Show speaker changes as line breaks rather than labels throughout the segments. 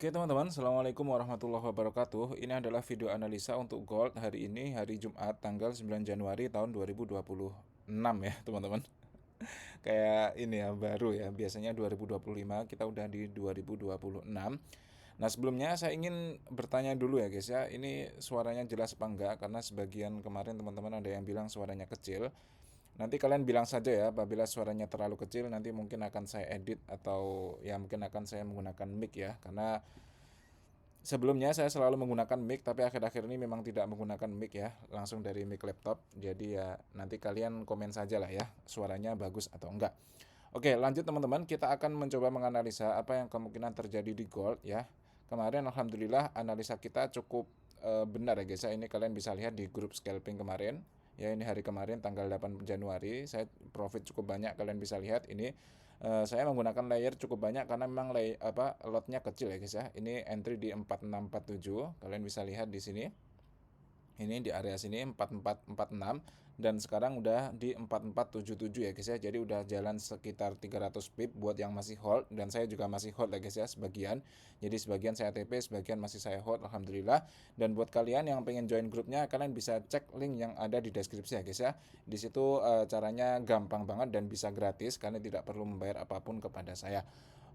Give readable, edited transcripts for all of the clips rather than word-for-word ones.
Oke teman-teman, Assalamualaikum warahmatullahi wabarakatuh. Ini adalah video analisa untuk gold hari ini, hari Jumat, tanggal 9 Januari tahun 2026 ya teman-teman. Kayak ini ya, baru ya, biasanya 2025, kita udah di 2026. Nah sebelumnya saya ingin bertanya dulu ya guys ya, ini suaranya jelas apa enggak? Karena sebagian kemarin teman-teman ada yang bilang suaranya kecil. Nanti kalian bilang saja ya, apabila suaranya terlalu kecil nanti mungkin akan saya edit atau ya mungkin akan saya menggunakan mic ya. Karena sebelumnya saya selalu menggunakan mic, tapi akhir-akhir ini memang tidak menggunakan mic ya, langsung dari mic laptop. Jadi ya nanti kalian komen saja lah ya, suaranya bagus atau enggak. Oke, lanjut teman-teman, kita akan mencoba menganalisa apa yang kemungkinan terjadi di gold ya. Kemarin alhamdulillah analisa kita cukup benar ya guys ya. Ini kalian bisa lihat di grup scalping kemarin. Ya ini hari kemarin tanggal 8 Januari saya profit cukup banyak, kalian bisa lihat ini saya menggunakan layer cukup banyak karena memang lotnya kecil ya guys ya. Ini entry di 4647, kalian bisa lihat di sini. Ini di area sini 4446 dan sekarang udah di 4477 ya guys ya. Jadi udah jalan sekitar 300 pip buat yang masih hold, dan saya juga masih hold ya guys ya sebagian. Jadi sebagian saya TP, sebagian masih saya hold alhamdulillah. Dan buat kalian yang pengen join grupnya, kalian bisa cek link yang ada di deskripsi ya guys ya. Di situ caranya gampang banget dan bisa gratis, karena tidak perlu membayar apapun kepada saya.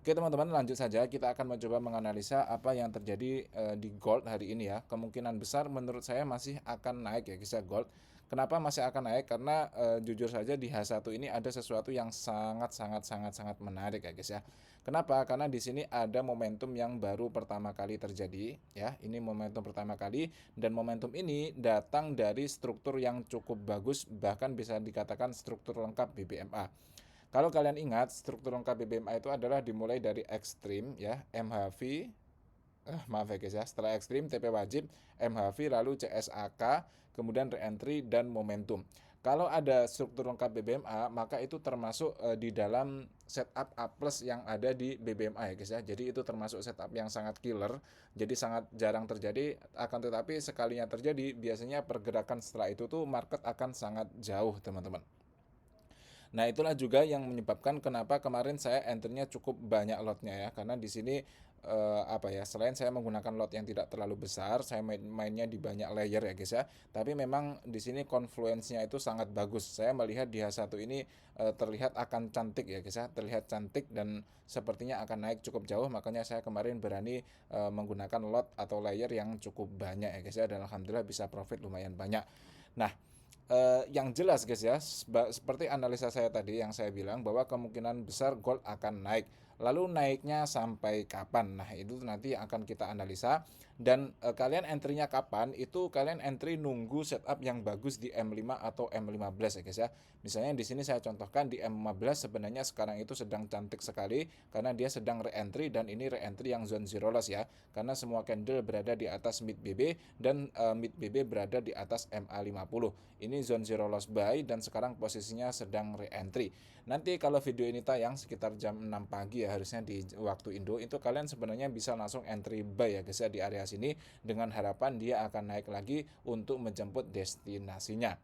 Oke teman-teman, lanjut saja, kita akan mencoba menganalisa apa yang terjadi di gold hari ini ya. Kemungkinan besar menurut saya masih akan naik ya kisah gold. Kenapa masih akan naik? Karena jujur saja di H1 ini ada sesuatu yang sangat menarik ya guys ya. Kenapa? Karena di sini ada momentum yang baru pertama kali terjadi ya. Ini momentum pertama kali, dan momentum ini datang dari struktur yang cukup bagus, bahkan bisa dikatakan struktur lengkap BBMA. Kalau kalian ingat, struktur lengkap BBMA itu adalah dimulai dari ekstrim ya, MHV, maaf ya guys ya, setelah ekstrim TP wajib, MHV, lalu CSAK, kemudian reentry dan momentum. Kalau ada struktur lengkap BBMA, maka itu termasuk di dalam setup A plus yang ada di BBMA ya guys ya. Jadi itu termasuk setup yang sangat killer. Jadi sangat jarang terjadi, akan tetapi sekalinya terjadi, biasanya pergerakan setelah itu tuh market akan sangat jauh teman-teman. Nah, itulah juga yang menyebabkan kenapa kemarin saya entry-nya cukup banyak lotnya ya. Karena di sini selain saya menggunakan lot yang tidak terlalu besar, saya mainnya di banyak layer ya guys ya. Tapi memang di sini confluence-nya itu sangat bagus. Saya melihat di H1 ini terlihat akan cantik ya guys ya. Terlihat cantik dan sepertinya akan naik cukup jauh, makanya saya kemarin berani menggunakan lot atau layer yang cukup banyak ya guys ya, dan alhamdulillah bisa profit lumayan banyak. Nah, yang jelas guys ya, seperti analisa saya tadi yang saya bilang bahwa kemungkinan besar gold akan naik. Lalu naiknya sampai kapan? Nah, itu nanti akan kita analisa. Dan kalian entry-nya kapan? Itu kalian entry nunggu setup yang bagus di M5 atau M15 ya guys ya. Misalnya di sini saya contohkan di M15 sebenarnya sekarang itu sedang cantik sekali karena dia sedang re-entry, dan ini re-entry yang zone zero loss ya. Karena semua candle berada di atas mid BB, dan mid BB berada di atas MA50. Ini zone zero loss buy, dan sekarang posisinya sedang re-entry. Nanti kalau video ini tayang sekitar jam 6 pagi ya, harusnya di waktu Indo, itu kalian sebenarnya bisa langsung entry buy ya guys ya di area sini, dengan harapan dia akan naik lagi untuk menjemput destinasinya.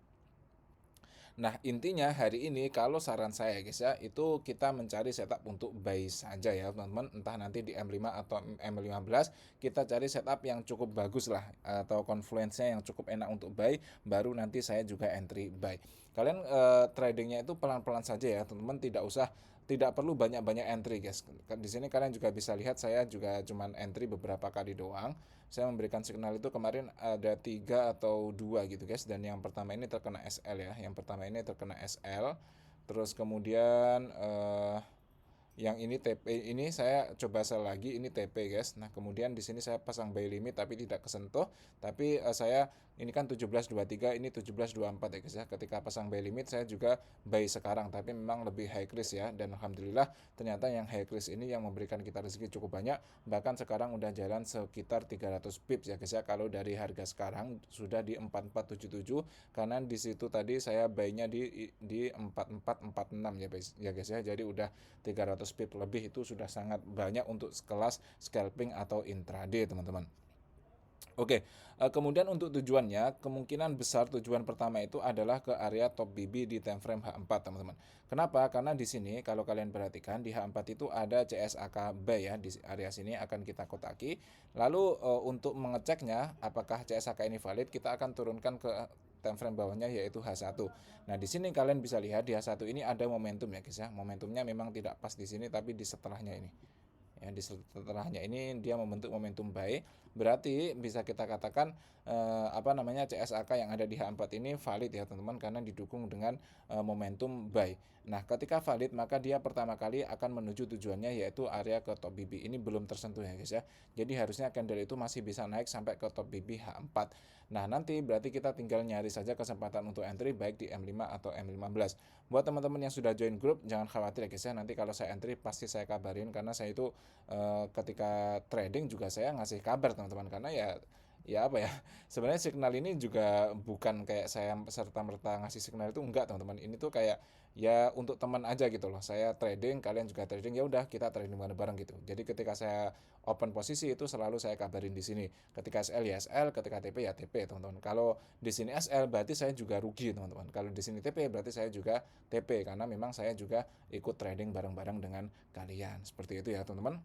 Nah, intinya hari ini kalau saran saya guys ya, itu kita mencari setup untuk buy saja ya teman-teman. Entah nanti di M5 atau M15, kita cari setup yang cukup bagus lah, atau confluence-nya yang cukup enak untuk buy, baru nanti saya juga entry buy. Kalian tradingnya itu pelan-pelan saja ya teman-teman, tidak perlu banyak-banyak entry guys. Di sini kalian juga bisa lihat saya juga cuman entry beberapa kali doang. Saya memberikan signal itu kemarin ada 3 atau 2 gitu guys, dan yang pertama ini terkena SL ya. Yang pertama ini terkena SL. Terus kemudian yang ini TP, ini saya coba sell lagi, ini TP guys. Nah, kemudian di sini saya pasang buy limit tapi tidak kesentuh. Tapi saya ini kan 17.23, ini 17.24 ya guys ya. Ketika pasang buy limit saya juga buy sekarang, tapi memang lebih high risk ya, dan alhamdulillah ternyata yang high risk ini yang memberikan kita rezeki cukup banyak. Bahkan sekarang udah jalan sekitar 300 pips ya guys ya. Kalau dari harga sekarang sudah di 4477, karena di situ tadi saya buy-nya di 4446 ya guys ya. Jadi udah 300 pip lebih, itu sudah sangat banyak untuk kelas scalping atau intraday teman-teman. Oke, kemudian untuk tujuannya, kemungkinan besar tujuan pertama itu adalah ke area top BB di time frame H4, teman-teman. Kenapa? Karena di sini kalau kalian perhatikan di H4 itu ada CSAK buy ya, di area sini akan kita kotaki. Lalu untuk mengeceknya apakah CSAK ini valid, kita akan turunkan ke time frame bawahnya yaitu H1. Nah, di sini kalian bisa lihat di H1 ini ada momentum ya, guys ya. Momentumnya memang tidak pas di sini tapi di setelahnya ini. Ya, di setelahnya ini dia membentuk momentum buy, berarti bisa kita katakan CSAK yang ada di H4 ini valid ya teman-teman, karena didukung dengan momentum buy. Nah, ketika valid maka dia pertama kali akan menuju tujuannya yaitu area ke top BB. Ini belum tersentuh ya guys ya. Jadi harusnya candle itu masih bisa naik sampai ke top BB H4. Nah, nanti berarti kita tinggal nyari saja kesempatan untuk entry baik di M5 atau M15. Buat teman-teman yang sudah join grup, jangan khawatir ya guys ya. Nanti kalau saya entry pasti saya kabarin, karena saya itu ketika trading juga saya ngasih kabar teman-teman, karena ya apa ya, sebenarnya signal ini juga bukan kayak saya serta merta ngasih signal, itu enggak teman-teman. Ini tuh kayak ya untuk teman aja gitu loh. Saya trading, kalian juga trading, ya udah kita trading bareng-bareng gitu. Jadi ketika saya open posisi itu selalu saya kabarin di sini. Ketika SL ya SL, ketika TP ya TP teman-teman. Kalau di sini SL berarti saya juga rugi teman-teman. Kalau di sini TP berarti saya juga TP, karena memang saya juga ikut trading bareng-bareng dengan kalian. Seperti itu ya teman-teman.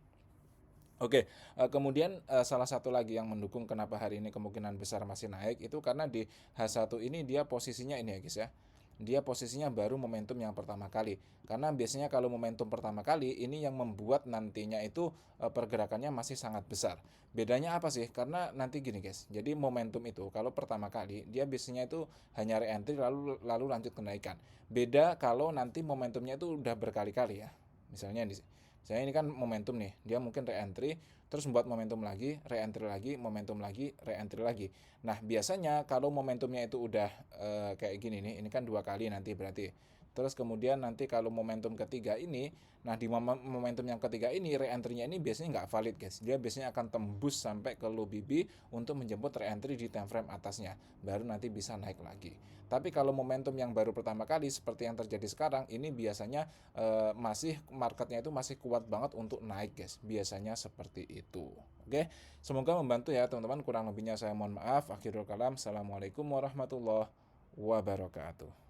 Oke, kemudian salah satu lagi yang mendukung kenapa hari ini kemungkinan besar masih naik itu karena di H1 ini dia posisinya ini ya guys ya. Dia posisinya baru momentum yang pertama kali. Karena biasanya kalau momentum pertama kali ini yang membuat nantinya itu pergerakannya masih sangat besar. Bedanya apa sih? Karena nanti gini guys. Jadi momentum itu kalau pertama kali dia biasanya itu hanya re-entry lalu lanjut kenaikan. Beda kalau nanti momentumnya itu udah berkali-kali ya. Misalnya di saya ini kan momentum nih, dia mungkin re-entry, terus membuat momentum lagi, re-entry lagi, momentum lagi, re-entry lagi. Nah, biasanya kalau momentumnya itu udah kayak gini nih, ini kan 2 kali nanti berarti. Terus kemudian nanti kalau momentum ketiga ini, nah di momentum yang ketiga ini re-entry-nya ini biasanya nggak valid guys. Dia biasanya akan tembus sampai ke low BB untuk menjemput re-entry di time frame atasnya, baru nanti bisa naik lagi. Tapi kalau momentum yang baru pertama kali seperti yang terjadi sekarang, ini biasanya masih marketnya itu masih kuat banget untuk naik guys, biasanya seperti itu. Oke, semoga membantu ya teman-teman. Kurang lebihnya saya mohon maaf. Akhirul kalam, assalamualaikum warahmatullahi wabarakatuh.